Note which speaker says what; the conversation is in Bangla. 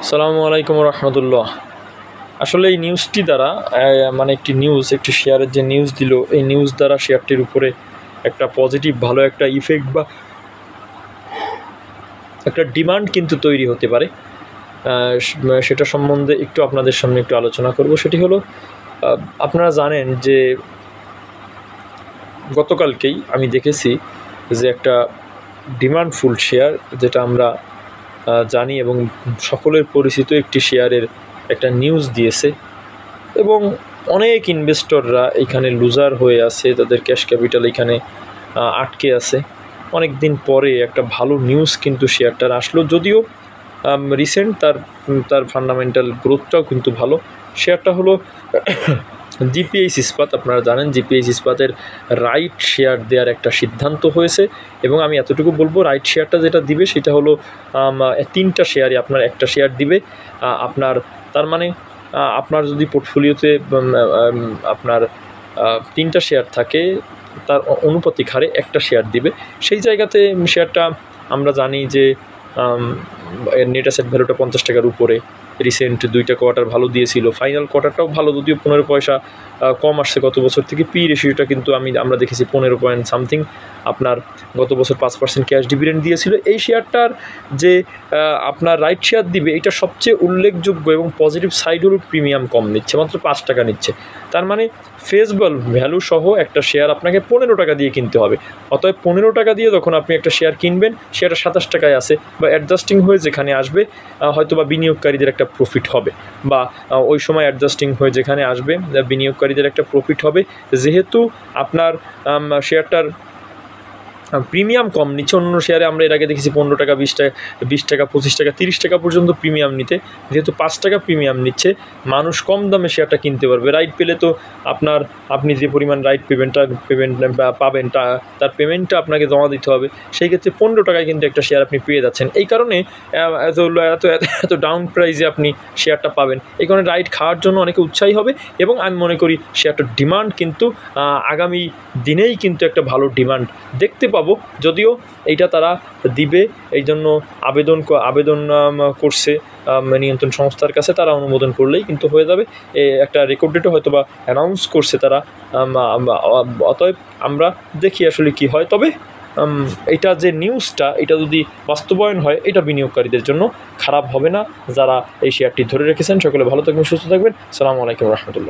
Speaker 1: আসসালামু আলাইকুম রহমতুল্লাহ। আসলে এই নিউজটি দ্বারা মানে একটি শেয়ারের যে নিউজ দিল, এই নিউজ দ্বারা শেয়ারটির উপরে একটা পজিটিভ ভালো একটা ইফেক্ট বা একটা ডিমান্ড কিন্তু তৈরি হতে পারে। সেটা সম্বন্ধে একটু আপনাদের সামনে একটু আলোচনা করব। সেটি হলো, আপনারা জানেন যে গতকালকেই আমি দেখেছি যে একটা ডিমান্ডফুল শেয়ার, যেটা আমরা জানি এবং সকলের পরিচিত একটি শেয়ারের একটা নিউজ দিয়েছে এবং অনেক ইনভেস্টররা এখানে লুজার হয়ে আছে, তাদের ক্যাশ ক্যাপিটাল এখানে আটকে আছে। অনেক দিন পরে একটা ভালো নিউজ কিন্তু শেয়ারটার আসলো, যদিও রিসেন্ট তার ফান্ডামেন্টাল গ্রোথটাও কিন্তু ভালো। শেয়ারটা হলো জিপিএইচ ইস্পাত। আপনারা জানেন জিপিএইচ ইস্পাতের রাইট শেয়ার দেওয়ার একটা সিদ্ধান্ত হয়েছে এবং আমি এতটুকু বলবো, রাইট শেয়ারটা যেটা দিবে সেটা হলো 3টা শেয়ারই আপনার একটা শেয়ার দিবে। আপনার তার মানে আপনার যদি পোর্টফোলিওতে আপনার 3টা শেয়ার থাকে, তার অনুপাতিক হারে একটা শেয়ার দিবে। সেই জায়গাতে শেয়ারটা আমরা জানি যে নেট অ্যাসেট ভ্যালুটা 50 টাকার উপরে। রিসেন্ট 2টা কোয়ার্টার ভালো দিয়েছিল, ফাইনাল কোয়ার্টারটাও ভালো, যদিও 15 পয়সা কম আসছে গত বছর থেকে। পি রেশিওটা কিন্তু আমরা দেখেছি 15 পয়েন্ট সামথিং। আপনার গত বছর 5% ক্যাশ ডিভিডেন্ড দিয়েছিল। এই শেয়ারটার যে আপনার রাইট শেয়ার দিবে, এটা সবচেয়ে উল্লেখযোগ্য এবং পজিটিভ সাইড হলো প্রিমিয়াম কম নিচ্ছে, মাত্র 5 টাকা নিচ্ছে। তার মানে ফেস ভ্যালু সহ একটা শেয়ার আপনাকে 15 টাকা দিয়ে কিনতে হবে। অতএব 15 টাকা দিয়ে যখন আপনি একটা শেয়ার কিনবেন, শেয়ারটা 27 টাকায় আসে বা অ্যাডজাস্টিং হয়ে যেখানে আসবে, হয়তো বা বিনিয়োগকারীদের একটা প্রফিট হবে, বা ওই সময় অ্যাডজাস্টিং হয়ে যেখানে আসবে বিনিয়োগকারীদের একটা প্রফিট হবে। যেহেতু আপনার শেয়ারটার প্রিমিয়াম কম নিচ্ছে, অন্য শেয়ারে আমরা এর আগে দেখেছি 15 টাকা, 20 টাকা, 25 টাকা, 30 টাকা পর্যন্ত প্রিমিয়াম নিতে। যেহেতু 5 টাকা প্রিমিয়াম নিচ্ছে, মানুষ কম দামে শেয়ারটা কিনতে পারবে। রাইট পেলে তো আপনি যে পরিমাণ রাইট পাবেন তার পেমেন্টটা আপনাকে জমা দিতে হবে। সেই ক্ষেত্রে 15 টাকায় কিন্তু একটা শেয়ার আপনি পেয়ে যাচ্ছেন। এই কারণে এত ডাউন প্রাইসে আপনি শেয়ারটা পাবেন। এই কারণে রাইট খাওয়ার জন্য অনেকে উৎসাহী হবে এবং আমি মনে করি শেয়ারটার ডিমান্ড কিন্তু আগামী দিনেই কিন্তু একটা ভালো ডিমান্ড দেখতে পাবো। যদিও এইটা তারা দিবে, এই জন্য আবেদন করছে নিয়ন্ত্রণ সংস্থার কাছে, তারা অনুমোদন করলেই কিন্তু হয়ে যাবে। একটা রেকর্ড ডেটও হয়তো বা অ্যানাউন্স করছে তারা। অতএব আমরা দেখি আসলে কি হয়। তবে এটা যে নিউজটা, এটা যদি বাস্তবায়ন হয়, এটা বিনিয়োগকারীদের জন্য খারাপ হবে না। যারা এই শেয়ারটি ধরে রেখেছেন, সকলে ভালো থাকবেন, সুস্থ থাকবেন। আসসালামু আলাইকুম রহমতুল্লাহ।